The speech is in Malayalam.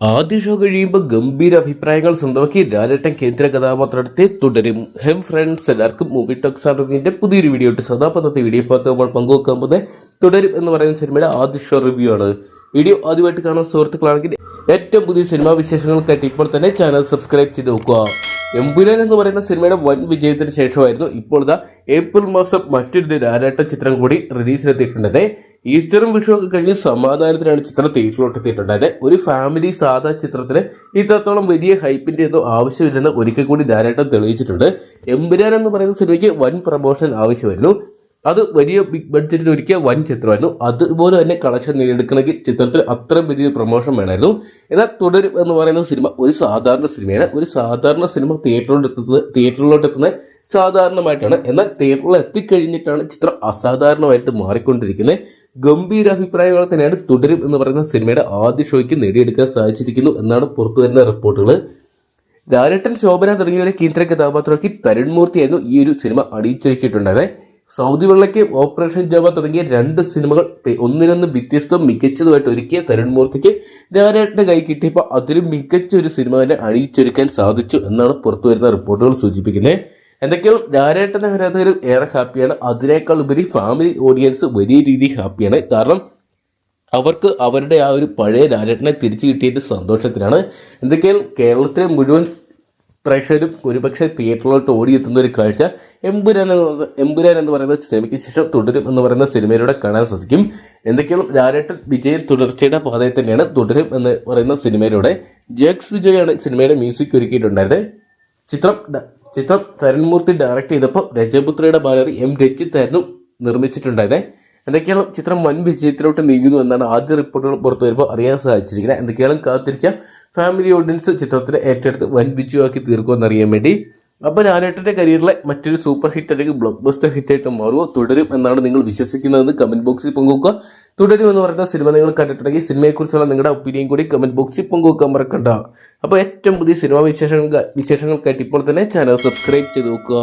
ആദ്യ ഷോ കഴിയുമ്പോൾ ഗംഭീര അഭിപ്രായങ്ങൾ സ്വന്തമാക്കി ലാലേട്ടൻ കേന്ദ്ര കഥാപാത്രത്തെ തുടരും. ഫ്രണ്ട്സ്, എല്ലാവർക്കും മൂവി ടോക്സ് അറിവിന്റെ പുതിയൊരു വീഡിയോ ഇട്ട് സദാപന്നത്തെ വീഡിയോ ഭാഗത്ത് നമ്മൾ പങ്കുവെക്കാൻ പോകുന്നത് തുടരും എന്ന് പറയുന്ന സിനിമയുടെ ആദ്യ ഷോ റിവ്യൂ ആണ്. വീഡിയോ ആദ്യമായിട്ട് കാണുന്ന സുഹൃത്തുക്കളാണെങ്കിൽ ഏറ്റവും പുതിയ സിനിമാ വിശേഷങ്ങൾക്കായിട്ട് ഇപ്പോൾ തന്നെ ചാനൽ സബ്സ്ക്രൈബ് ചെയ്ത് നോക്കുക. എമ്പുരാൻ എന്ന് പറയുന്ന സിനിമയുടെ വൻ വിജയത്തിന് ശേഷമായിരുന്നു ഇപ്പോൾ ഏപ്രിൽ മാസം മറ്റൊരു ലാലേട്ടൻ ചിത്രം കൂടി റിലീസിലെത്തിയിട്ടുള്ളത്. ഈസ്റ്ററും വിഷു ഒക്കെ കഴിഞ്ഞ് സമാധാനത്തിനാണ് ചിത്രം തിയേറ്ററിലോട്ട് എത്തിയിട്ടുണ്ടായത്. ഒരു ഫാമിലി സാധാ ചിത്രത്തിന് ഇത്രത്തോളം വലിയ ഹൈപ്പിന്റെ ഒന്നും ആവശ്യമില്ലെന്ന് ഒരിക്കൽ കൂടി ലാലേട്ടൻ തെളിയിച്ചിട്ടുണ്ട്. എമ്പുരാൻ എന്ന് പറയുന്ന സിനിമയ്ക്ക് വൻ പ്രമോഷൻ ആവശ്യമായിരുന്നു. അത് വലിയ ബിഗ് ബഡ്ജറ്റിൽ ഒരുക്കിയ വൻ ചിത്രമായിരുന്നു. അതുപോലെ തന്നെ കളക്ഷൻ നേടിയെടുക്കണമെങ്കിൽ ചിത്രത്തിൽ അത്രയും വലിയൊരു പ്രൊമോഷൻ വേണമായിരുന്നു. എന്നാൽ തുടരും എന്ന് പറയുന്ന സിനിമ ഒരു സാധാരണ സിനിമയാണ്. ഒരു സാധാരണ സിനിമ തിയേറ്ററിലോട്ട് എത്തുന്നത് സാധാരണമായിട്ടാണ്. എന്നാൽ തിയേറ്ററിൽ എത്തിക്കഴിഞ്ഞിട്ടാണ് ചിത്രം അസാധാരണമായിട്ട് മാറിക്കൊണ്ടിരിക്കുന്നത്. ഗംഭീര അഭിപ്രായങ്ങൾ തന്നെയാണ് തുടരും എന്ന് പറയുന്ന സിനിമയുടെ ആദ്യ ഷോയ്ക്ക് നേടിയെടുക്കാൻ സാധിച്ചിരിക്കുന്നു എന്നാണ് പുറത്തുവരുന്ന റിപ്പോർട്ടുകൾ. ലാലേട്ടൻ, ശോഭന തുടങ്ങിയവരെ കേന്ദ്ര കഥാപാത്രമാക്കി തരുൺമൂർത്തിയായിരുന്നു ഈ ഒരു സിനിമ അണിയിച്ചൊരുക്കിയിട്ടുണ്ടായത്. സൗദി വെള്ളയ്ക്ക് ഓപ്പറേഷൻ ജവ തുടങ്ങിയ 2 സിനിമകൾ ഒന്നിനൊന്ന് വ്യത്യസ്തവും മികച്ചതുമായിട്ട് ഒരുക്കിയ തരുൺമൂർത്തിക്ക് ലാലേട്ടന്റെ കൈ കിട്ടിയപ്പോൾ അതിലും മികച്ച ഒരു സിനിമ തന്നെ അണിയിച്ചൊരുക്കാൻ സാധിച്ചു എന്നാണ് പുറത്തുവരുന്ന റിപ്പോർട്ടുകൾ സൂചിപ്പിക്കുന്നത്. എന്തൊക്കെയാണ് ലാലേട്ടന്റെ ആരാധകർ ഏറെ ഹാപ്പിയാണ്. അതിനേക്കാൾ ഉപരി ഫാമിലി ഓഡിയൻസ് വലിയ രീതിയിൽ ഹാപ്പിയാണ്. കാരണം അവർക്ക് അവരുടെ ആ ഒരു പഴയ ലാലേട്ടനെ തിരിച്ചു കിട്ടിയതിന്റെ സന്തോഷത്തിലാണ്. എന്തൊക്കെയാണ് കേരളത്തിലെ മുഴുവൻ പ്രേക്ഷകരും ഒരുപക്ഷെ തിയേറ്ററിലോട്ട് ഓടിയെത്തുന്ന ഒരു കാഴ്ച എമ്പുരാൻ എന്ന് പറയുന്ന സിനിമയ്ക്ക് ശേഷം തുടരും എന്ന് പറയുന്ന സിനിമയിലൂടെ കാണാൻ സാധിക്കും. എന്തൊക്കെയാണ് ലാലേട്ടൻ വിജയൻ തുടർച്ചയുടെ പാതയിൽ തന്നെയാണ് തുടരും എന്ന് പറയുന്ന സിനിമയിലൂടെ ജേക്സ് വിജയാണ് സിനിമയുടെ മ്യൂസിക് ഒരുക്കിയിട്ടുണ്ടായിരുന്നത്. ചിത്രം തരുൺമൂർത്തി ഡയറക്ട് ചെയ്തപ്പോൾ രജപുത്രയുടെ ബാലറി എം രഞ്ജിത്തായിരുന്നു നിർമ്മിച്ചിട്ടുണ്ടായത്. എന്തൊക്കെയാണ് ചിത്രം വൻ വിജയത്തിലോട്ട് നീങ്ങുന്നു എന്നാണ് ആദ്യ റിപ്പോർട്ടുകൾ പുറത്തു വരുമ്പോൾ അറിയാൻ സാധിച്ചിരിക്കുന്നത്. എന്തൊക്കെയാണ് കാത്തിരിക്കാം. ഫാമിലി ഓഡിയൻസ് ചിത്രത്തിന് ഏറ്റെടുത്ത് വൻ വിജയമാക്കി തീർക്കുമെന്നറിയാൻ വേണ്ടി. അപ്പോൾ ലാലേട്ടന്റെ കരിയറിലെ മറ്റൊരു സൂപ്പർ ഹിറ്റ് അല്ലെങ്കിൽ ബ്ലോക്ക് ബസ്റ്റർ ഹിറ്റായിട്ട് മാറുമോ, തുടരും എന്നാണ് നിങ്ങൾ വിശ്വസിക്കുന്നതെന്ന് കമന്റ് ബോക്സിൽ പങ്കുവെക്കുക. തുടരും എന്ന് പറയുന്ന സിനിമ നിങ്ങൾ കണ്ടിട്ടുണ്ടെങ്കിൽ സിനിമയെക്കുറിച്ചുള്ള നിങ്ങളുടെ ഒപ്പീനിയൻ കൂടി കമന്റ് ബോക്സിൽ പങ്കുവെക്കാൻ മറക്കണ്ട. അപ്പോൾ ഏറ്റവും പുതിയ സിനിമാ വിശേഷങ്ങൾക്കായിട്ട് ഇപ്പോൾ തന്നെ ചാനൽ സബ്സ്ക്രൈബ് ചെയ്ത് നോക്കുക.